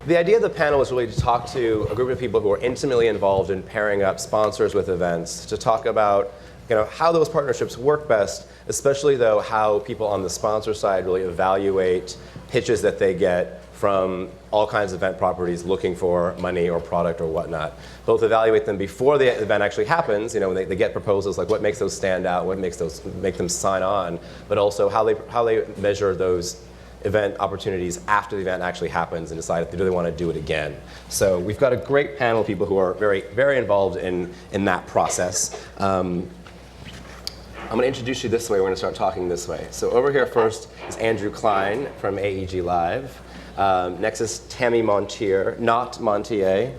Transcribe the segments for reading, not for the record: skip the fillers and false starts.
The idea of the panel was really to talk to a group of people who are intimately involved in pairing up sponsors with events, to talk about how those partnerships work best, especially though how people on the sponsor side really evaluate pitches that they get from all kinds of event properties looking for money or product or whatnot. Both evaluate them before the event actually happens, when they get proposals, like what makes those stand out, what makes those make them sign on, but also how they measure those event opportunities after the event actually happens and decide if they really want to do it again. So we've got a great panel of people who are very, very involved in that process. I'm going to introduce you this way. We're going to start talking this way. So over here first is Andrew Klein from AEG Live. Next is Tammi Montier, not Montier.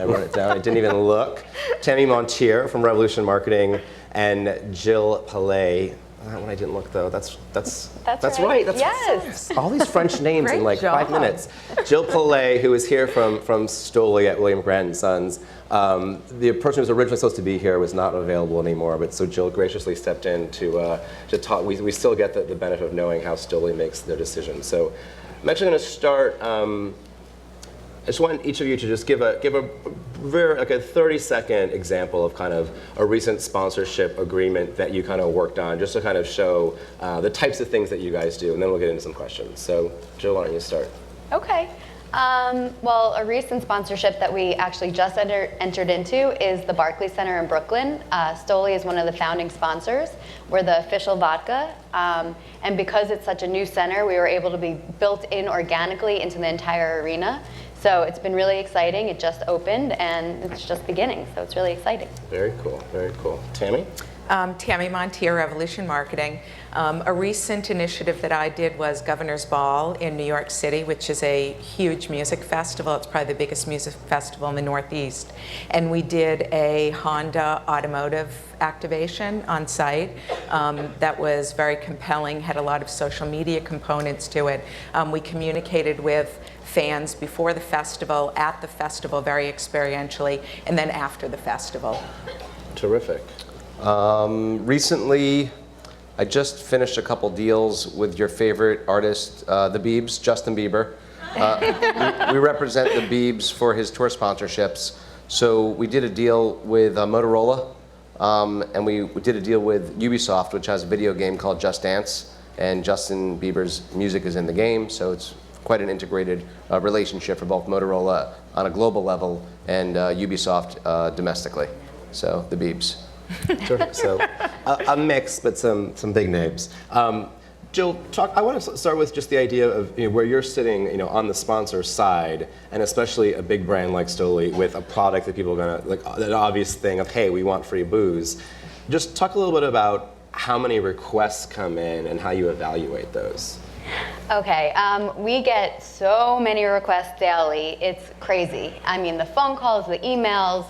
I wrote it down. I didn't even look. Tammi Montier from Revolution Marketing, and Jill Palais. That one I didn't look though. That's right. That's yes. All these French names in like job. 5 minutes. Jill Palais, who is here from Stoli at William Grant & Sons. The person who was originally supposed to be here was not available anymore, but so Jill graciously stepped in to talk. We still get the benefit of knowing how Stoli makes their decisions. So I'm actually going to start. I just want each of you to just give a very like a 30-second example of kind of a recent sponsorship agreement that you kind of worked on, just to kind of show the types of things that you guys do, and then we'll get into some questions. So Jill, why don't you start? Okay. Well, a recent sponsorship that we actually just entered into is the Barclays Center in Brooklyn. Stoli is one of the founding sponsors. We're the official vodka. And because it's such a new center, we were able to be built in organically into the entire arena. So it's been really exciting. It just opened, and it's just beginning. So it's really exciting. Very cool. Very cool. Tammi? Tammi Montier, Revolution Marketing. A recent initiative that I did was Governor's Ball in New York City, which is a huge music festival. It's probably the biggest music festival in the Northeast. And we did a Honda automotive activation on site that was very compelling, had a lot of social media components to it. We communicated with fans before the festival, at the festival very experientially, and then after the festival. Terrific. Recently, I just finished a couple deals with your favorite artist, the Biebs, Justin Bieber. We represent the Biebs for his tour sponsorships. So we did a deal with Motorola, and we did a deal with Ubisoft, which has a video game called Just Dance, and Justin Bieber's music is in the game, so it's quite an integrated relationship for both Motorola on a global level and Ubisoft domestically. So the Biebs. So a mix, but some big names. Jill, I want to start with just the idea of where you're sitting, on the sponsor side, and especially a big brand like Stoli with a product that people are gonna like, that obvious thing of, hey, we want free booze. Just talk a little bit about how many requests come in and how you evaluate those. Okay, we get so many requests daily. It's crazy. I mean, the phone calls, the emails.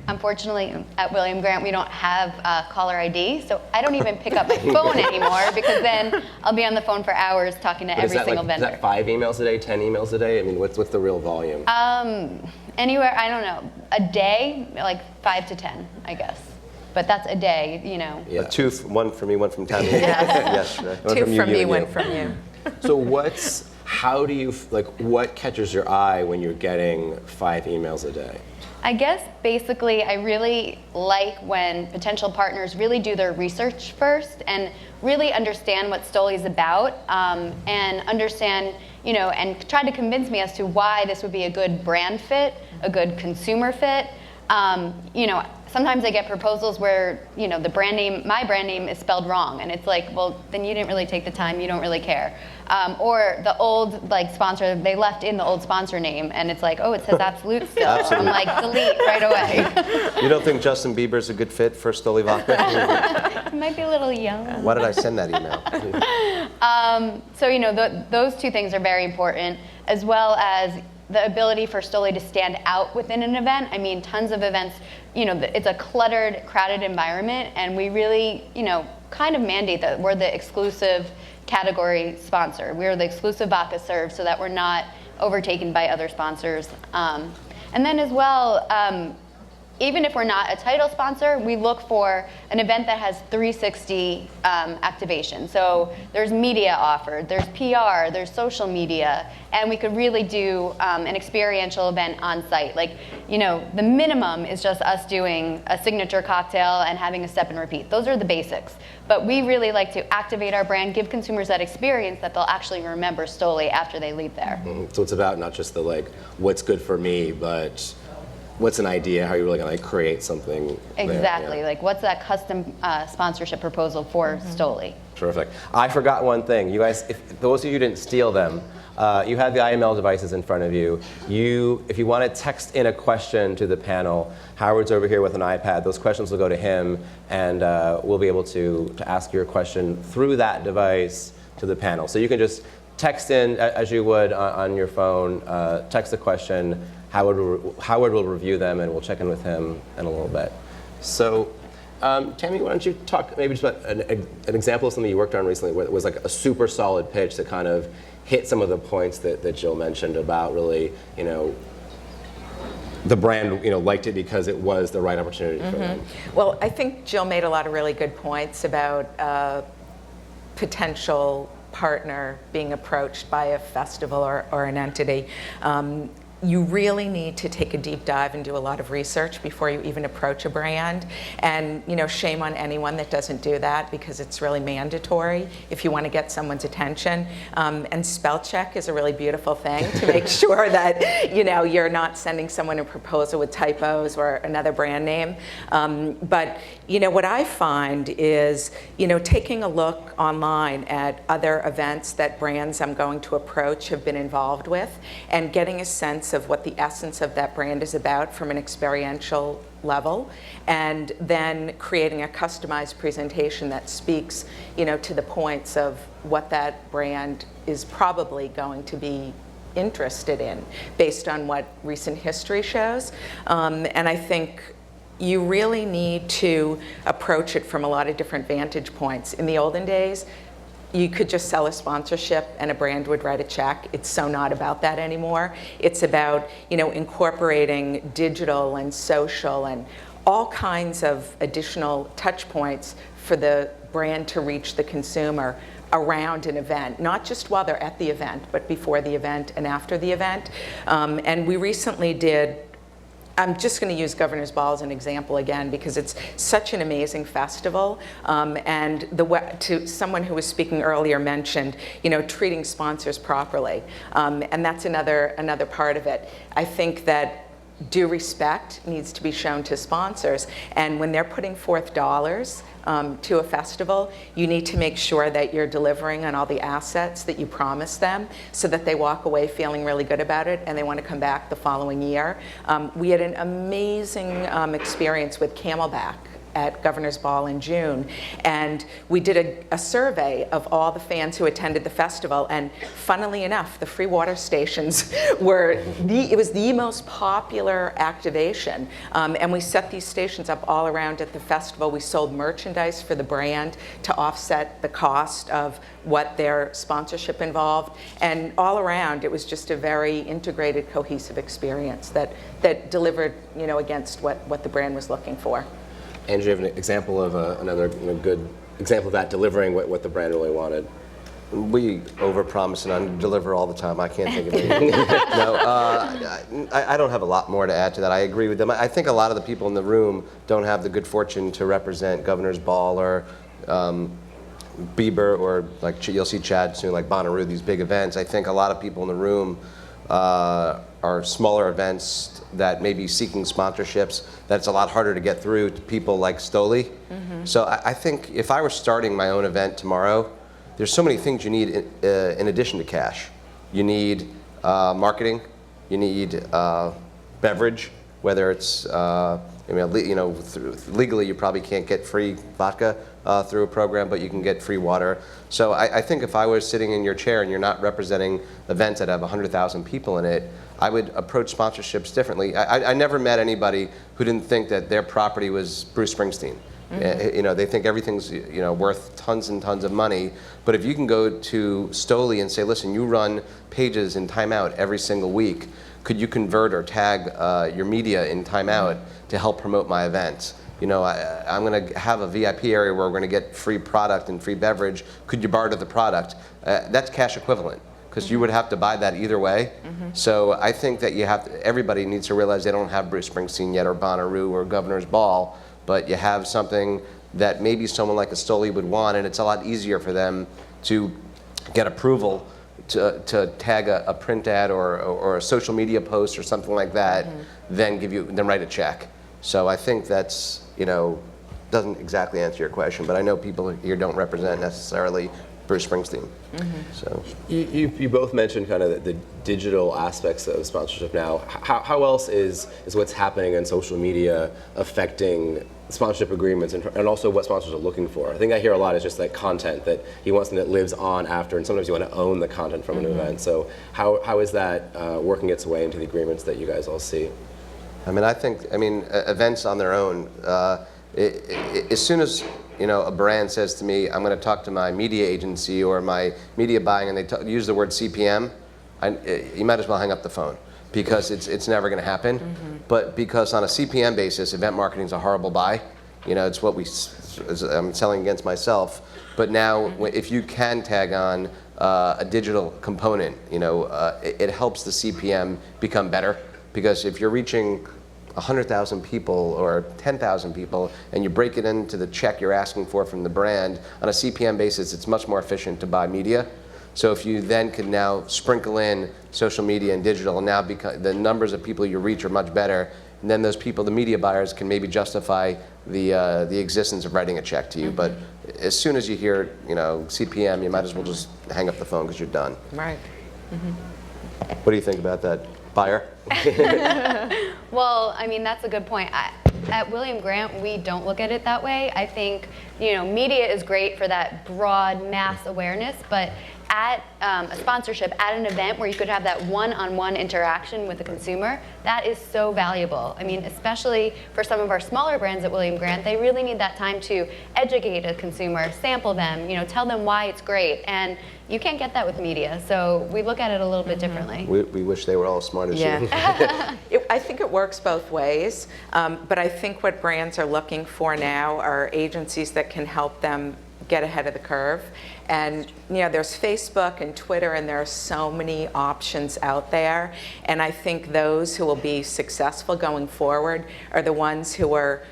Unfortunately, at William Grant, we don't have caller ID, so I don't even pick up my phone anymore because then I'll be on the phone for hours talking to every single vendor. Is that 5 emails a day, 10 emails a day? I mean, what's the real volume? Anywhere, I don't know, a day, like 5 to 10, I guess. But that's a day, Yeah, two, one from me, one from Tammi. Yes, right. Two from me, one from you. So what catches your eye when you're getting 5 emails a day? I guess basically I really like when potential partners really do their research first and really understand what Stoli is about and understand, and try to convince me as to why this would be a good brand fit, a good consumer fit. Sometimes I get proposals where, the brand name, my brand name is spelled wrong. And it's like, well, then you didn't really take the time. You don't really care. Or the old sponsor, they left in the old sponsor name. And it's like, oh, it says Absolute still. Absolute. I'm like, delete right away. You don't think Justin Bieber's a good fit for Stoli Vodka? He might be a little young. Why did I send that email? Those two things are very important, as well as the ability for Stoli to stand out within an event. I mean, tons of events, it's a cluttered, crowded environment, and we really, kind of mandate that we're the exclusive category sponsor. We're the exclusive vodka serve so that we're not overtaken by other sponsors. And then as well, even if we're not a title sponsor, we look for an event that has 360 activation. So there's media offered, there's PR, there's social media, and we could really do an experiential event on site. Like, you know, the minimum is just us doing a signature cocktail and having a step and repeat. Those are the basics. But we really like to activate our brand, give consumers that experience that they'll actually remember Stoli after they leave there. So it's about not just the like, what's good for me, but what's an idea, how you're really gonna like create something Exactly, there, yeah. like what's that custom sponsorship proposal for Stoli? Terrific. I forgot one thing. You guys, if those of you who didn't steal them, you have the IML devices in front of you. If you want to text in a question to the panel, Howard's over here with an iPad. Those questions will go to him, and we'll be able to ask your question through that device to the panel. So you can just text in, as you would on your phone, text the question. Howard will review them, and we'll check in with him in a little bit. So, Tammi, why don't you talk maybe just about an example of something you worked on recently where it was like a super solid pitch that kind of hit some of the points that Jill mentioned about really, you know, the brand, you know, liked it because it was the right opportunity for them. Well, I think Jill made a lot of really good points about potential partner being approached by a festival or an entity. You really need to take a deep dive and do a lot of research before you even approach a brand. And, you know, shame on anyone that doesn't do that, because it's really mandatory if you want to get someone's attention. And spell check is a really beautiful thing to make sure that, you know, you're not sending someone a proposal with typos or another brand name. But, you know, what I find is, you know, taking a look online at other events that brands I'm going to approach have been involved with, and getting a sense of what the essence of that brand is about from an experiential level, and then creating a customized presentation that speaks, you know, to the points of what that brand is probably going to be interested in based on what recent history shows. And I think you really need to approach it from a lot of different vantage points. In the olden days, you could just sell a sponsorship and a brand would write a check. It's so not about that anymore. It's about, you know, incorporating digital and social and all kinds of additional touch points for the brand to reach the consumer around an event, not just while they're at the event, but before the event and after the event. And we recently did, I'm just going to use Governor's Ball as an example again because it's such an amazing festival. And to someone who was speaking earlier mentioned, you know, treating sponsors properly, and that's another part of it. I think that due respect needs to be shown to sponsors, and when they're putting forth dollars to a festival, you need to make sure that you're delivering on all the assets that you promised them so that they walk away feeling really good about it and they want to come back the following year. We had an amazing experience with Camelback at Governor's Ball in June, and we did a survey of all the fans who attended the festival, and funnily enough, the free water stations it was the most popular activation, and we set these stations up all around at the festival. We sold merchandise for the brand to offset the cost of what their sponsorship involved, and all around it was just a very integrated, cohesive experience that delivered, you know, against what the brand was looking for. And you have an example of another good example of that, delivering what the brand really wanted. We overpromise and underdeliver all the time. I can't think of anything. No, I don't have a lot more to add to that. I agree with them. I think a lot of the people in the room don't have the good fortune to represent Governor's Ball or Bieber, or like you'll see Chad soon, like Bonnaroo, these big events. I think a lot of people in the room are smaller events that may be seeking sponsorships. That's a lot harder to get through to people like Stoli. Mm-hmm. So I think if I were starting my own event tomorrow, there's so many things you need in addition to cash. You need marketing. You need beverage, whether it's legally you probably can't get free vodka through a program, but you can get free water. So I think if I was sitting in your chair and you're not representing events that have 100,000 people in it, I would approach sponsorships differently. I never met anybody who didn't think that their property was Bruce Springsteen. Mm-hmm. You know, they think everything's, you know, worth tons and tons of money. But if you can go to Stoli and say, listen, you run pages in Time Out every single week, could you convert or tag your media in timeout to help promote my event? You know, I'm going to have a VIP area where we're going to get free product and free beverage. Could you barter the product? That's cash equivalent, because you would have to buy that either way. So I think that everybody needs to realize they don't have Bruce Springsteen yet, or Bonnaroo, or Governor's Ball, but you have something that maybe someone like a Stoli would want, and it's a lot easier for them to get approval to tag a print ad or a social media post or something like that, then write a check. So I think that's, you know, doesn't exactly answer your question, but I know people here don't represent necessarily Bruce Springsteen. So You both mentioned kind of the digital aspects of sponsorship now. How else is what's happening in social media affecting sponsorship agreements and also what sponsors are looking for? I think I hear a lot is just like content, that he wants something that lives on after, and sometimes you want to own the content from an event. So how is that working its way into the agreements that you guys all see? I mean, events on their own, as soon as, you know, a brand says to me, I'm going to talk to my media agency or my media buying, and they use the word CPM, you might as well hang up the phone, because it's never going to happen. But because on a CPM basis, event marketing is a horrible buy. You know, it's what I'm selling against myself. But now, if you can tag on a digital component, you know, it helps the CPM become better. Because if you're reaching 100,000 people or 10,000 people, and you break it into the check you're asking for from the brand, on a CPM basis, it's much more efficient to buy media. So if you then can now sprinkle in social media and digital, and now the numbers of people you reach are much better, and then those people, the media buyers, can maybe justify the existence of writing a check to you. But as soon as you hear, you know, CPM, you might as well just hang up the phone, because you're done. Right. What do you think about that, buyer? Well, I mean, that's a good point. At William Grant, we don't look at it that way. I think, you know, media is great for that broad mass awareness, but at a sponsorship, at an event where you could have that one-on-one interaction with the consumer, that is so valuable. I mean, especially for some of our smaller brands at William Grant, they really need that time to educate a consumer, sample them, you know, tell them why it's great. And you can't get that with media, so we look at it a little bit differently. We wish they were all as smart as you. I think it works both ways, but I think what brands are looking for now are agencies that can help them get ahead of the curve. And you know, there's Facebook and Twitter, and there are so many options out there. And I think those who will be successful going forward are the ones who are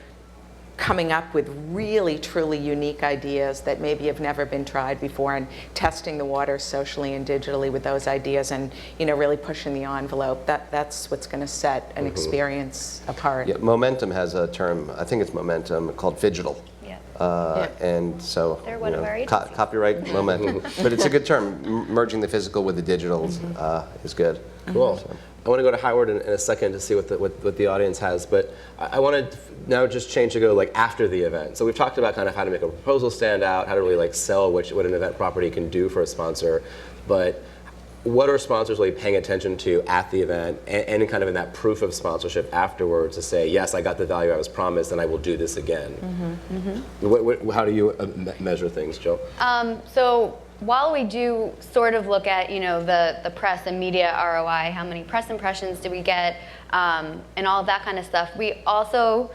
coming up with really, truly unique ideas that maybe have never been tried before, and testing the waters socially and digitally with those ideas, and you know, really pushing the envelope. That's what's going to set an experience apart. Yeah, Momentum has a term, I think it's Momentum, called Phygital. And so, They're one of our agencies. Copyright Momentum. But it's a good term. Merging the physical with the digital is good. Cool. So. I want to go to Howard in a second to see what the audience has, but I want to now just change to go like after the event. So we've talked about kind of how to make a proposal stand out, how to really like sell what an event property can do for a sponsor, but what are sponsors really paying attention to at the event, and kind of in that proof of sponsorship afterwards to say, yes, I got the value I was promised, and I will do this again? How do you measure things, Jill? So while we do sort of look at, you know, the press and media ROI, how many press impressions do we get, and all of that kind of stuff, we also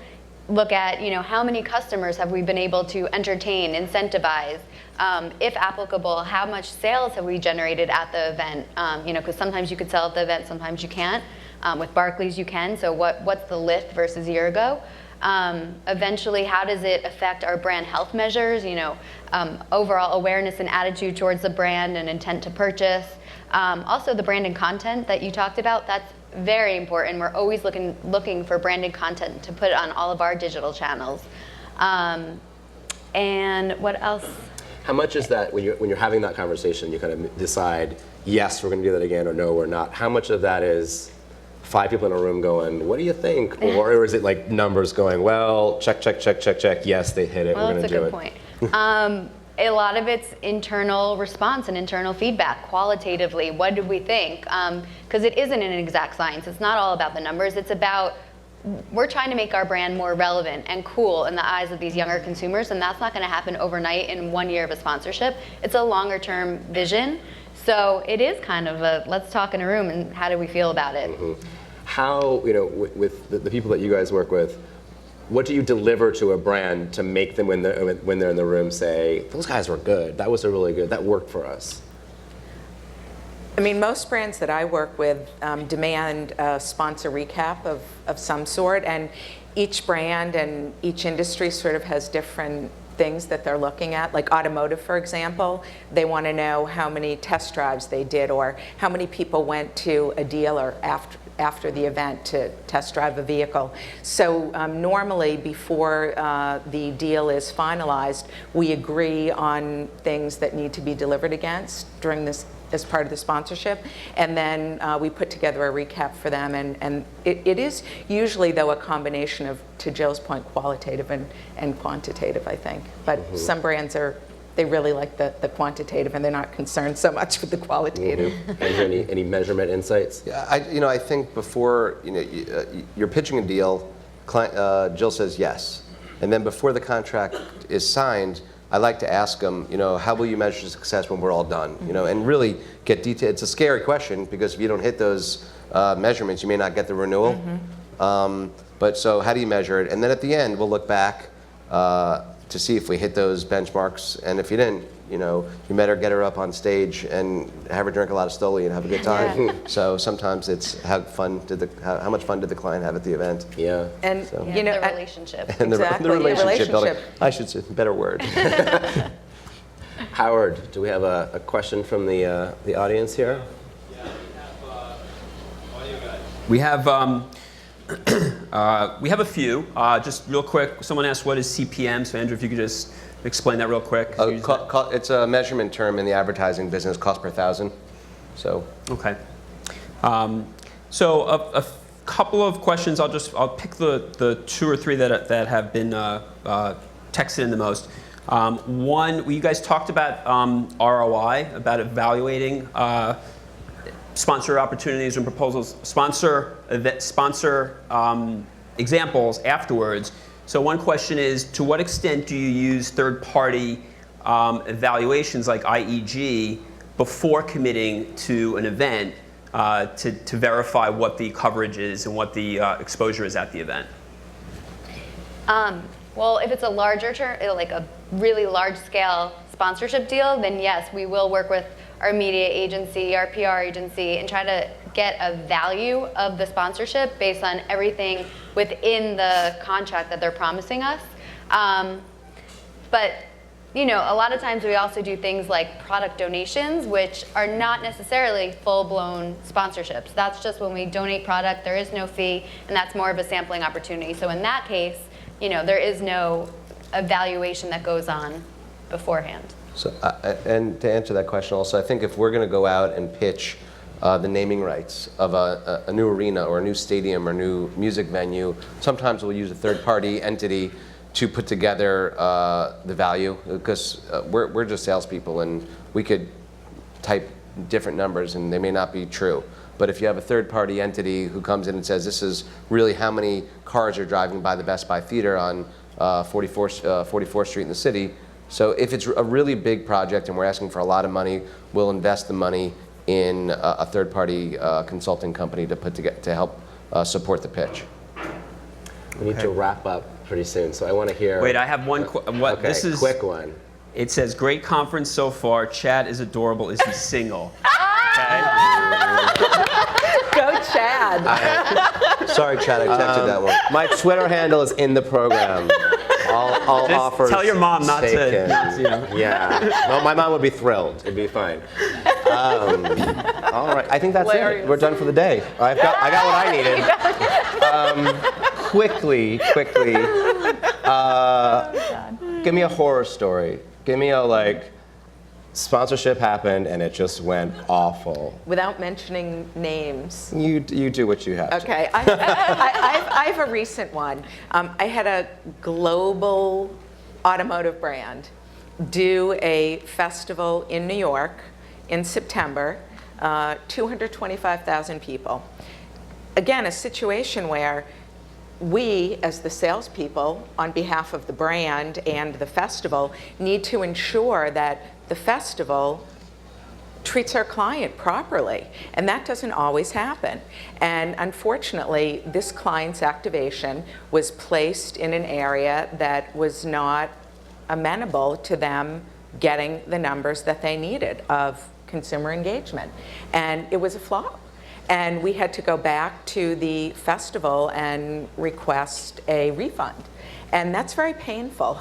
look at, you know, how many customers have we been able to entertain, incentivize, if applicable, how much sales have we generated at the event, you know, because sometimes you could sell at the event, sometimes you can't. With Barclays you can, so what's the lift versus a year ago? Eventually, how does it affect our brand health measures, you know, overall awareness and attitude towards the brand and intent to purchase. Also the branded content that you talked about, that's very important. We're always looking for branded content to put on all of our digital channels. And what else? How much is that, when you're having that conversation, you kind of decide, yes, we're going to do that again, or no, we're not? How much of that is 5 people in a room going, what do you think? Or is it like numbers going, well, check, check, check, check, check, yes, they hit it, we're going to do it? Well, that's a good point. A lot of it's internal response and internal feedback, qualitatively. What did we think? Because it isn't an exact science. It's not all about the numbers. It's about, we're trying to make our brand more relevant and cool in the eyes of these younger consumers, and that's not going to happen overnight in 1 year of a sponsorship. It's a longer term vision. So it is kind of a let's talk in a room and how do we feel about it. How, with the people that you guys work with, what do you deliver to a brand to make them, when they're in the room, say, those guys were good, that was really good, that worked for us? I mean, most brands that I work with demand a sponsor recap of some sort, and each brand and each industry sort of has different things that they're looking at. Like automotive, for example, they want to know how many test drives they did, or how many people went to a dealer after the event to test drive a vehicle. So normally before the deal is finalized, we agree on things that need to be delivered against during this as part of the sponsorship, and then we put together a recap for them, and it is usually, though, a combination of, to Jill's point, qualitative and quantitative, I think. But some brands they really like the quantitative, and they're not concerned so much with the qualitative. Is there any measurement insights? Yeah, I think before you're pitching a deal, Jill says yes, and then before the contract is signed, I like to ask them, how will you measure success when we're all done? And really get detailed. It's a scary question, because if you don't hit those measurements, you may not get the renewal. But so how do you measure it? And then at the end, we'll look back to see if we hit those benchmarks. And if you didn't, you better get her up on stage and have her drink a lot of Stoli and have a good time. Yeah. So sometimes it's how much fun did the client have at the event? Yeah. And So. you know, the relationship. And Exactly, the relationship building. relationship. I should say, better word. Howard, do we have a question from the audience here? We have a few. Just real quick, someone asked what is CPM. So Andrew, if you could just explain that real quick. It's a measurement term in the advertising business, cost per thousand. So. Okay. So a couple of questions. I'll pick the two or three that have been texted in the most. One, you guys talked about ROI, about evaluating sponsor opportunities and proposals, sponsor examples afterwards. So one question is, to what extent do you use third-party evaluations like IEG before committing to an event to verify what the coverage is and what the exposure is at the event? Well, if it's a larger term, like a really large-scale sponsorship deal, then yes, we will work with our media agency, our PR agency, and try to get a value of the sponsorship based on everything within the contract that they're promising us. But a lot of times we also do things like product donations, which are not necessarily full-blown sponsorships. That's just when we donate product, there is no fee, and that's more of a sampling opportunity. So in that case, there is no evaluation that goes on beforehand. So, and to answer that question also, I think if we're going to go out and pitch the naming rights of a new arena or a new stadium or new music venue, sometimes we'll use a third-party entity to put together the value, because we're just salespeople, and we could type different numbers and they may not be true. But if you have a third-party entity who comes in and says, this is really how many cars are driving by the Best Buy Theater on 44th Street in the city. So if it's a really big project and we're asking for a lot of money, we'll invest the money in a third-party consulting company to help support the pitch. We need to wrap up pretty soon, so I want to hear. Wait, I have one. Okay, this is quick one. It says, great conference so far. Chad is adorable. Is he single? Okay. Go Chad. Sorry, Chad, I texted that one. My Twitter handle is in the program. All Just offers tell your mom not taken. to. Yeah. Well, my mom would be thrilled. It'd be fine. All right. I think that's Hilarious. it. We're done for the day. I got what I needed. Quickly. Give me a horror story. Give me a sponsorship happened and it just went awful. Without mentioning names. You do what you have to. Okay, I have a recent one. I had a global automotive brand do a festival in New York in September, 225,000 people. Again, a situation where we, as the salespeople, on behalf of the brand and the festival, need to ensure that the festival treats our client properly, and that doesn't always happen. And unfortunately, this client's activation was placed in an area that was not amenable to them getting the numbers that they needed of consumer engagement, and it was a flop. And we had to go back to the festival and request a refund. And that's very painful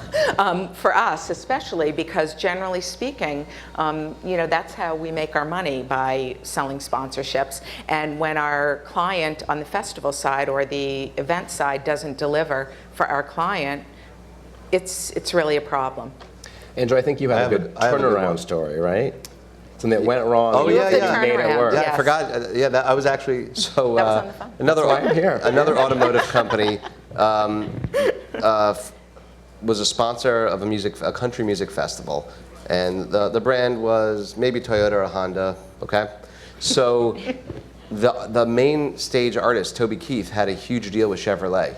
for us, especially because generally speaking, that's how we make our money, by selling sponsorships. And when our client on the festival side or the event side doesn't deliver for our client, it's really a problem. Andrew, I think you had a good I have a good turnaround one. story, right? Something that went wrong. Oh, and yeah, you yeah. made it Turnaround, work. Yeah, Yes. I forgot. I was actually so. That was on the phone. Another That's why I'm here. another automotive company was a sponsor of a country music festival, and the brand was maybe Toyota or Honda. Okay, so the main stage artist Toby Keith had a huge deal with Chevrolet.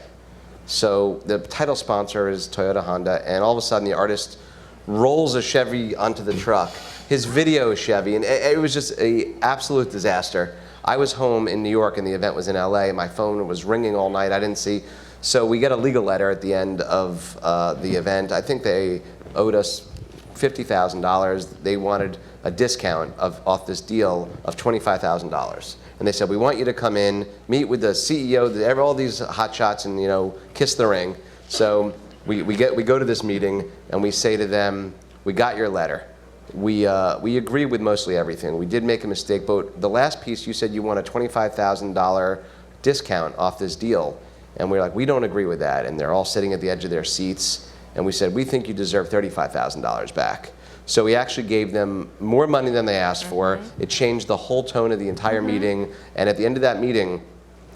So the title sponsor is Toyota, Honda, and all of a sudden the artist rolls a Chevy onto the truck. His video is Chevy, and it was just an absolute disaster. I was home in New York, and the event was in LA. My phone was ringing all night. I didn't see. So we get a legal letter at the end of the event. I think they owed us $50,000. They wanted a discount off this deal of $25,000. And they said, we want you to come in, meet with the CEO, all these hotshots, and kiss the ring. So we go to this meeting, and we say to them, we got your letter. We agree with mostly everything. We did make a mistake, but the last piece, you said you want a $25,000 discount off this deal. And we're like, we don't agree with that. And they're all sitting at the edge of their seats. And we said, we think you deserve $35,000 back. So we actually gave them more money than they asked for. It changed the whole tone of the entire meeting. And at the end of that meeting,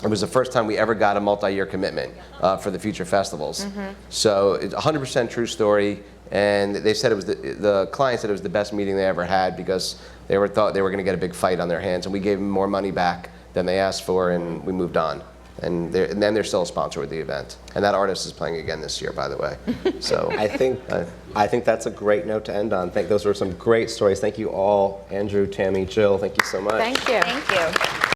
it was the first time we ever got a multi-year commitment for the future festivals. So it's a 100% true story. And they said it was the client said it was the best meeting they ever had, because they thought they were going to get a big fight on their hands. And we gave them more money back than they asked for, and we moved on. And then they're still a sponsor with the event. And that artist is playing again this year, by the way. So I think that's a great note to end on. Those were some great stories. Thank you all, Andrew, Tammi, Jill. Thank you so much. Thank you. Thank you.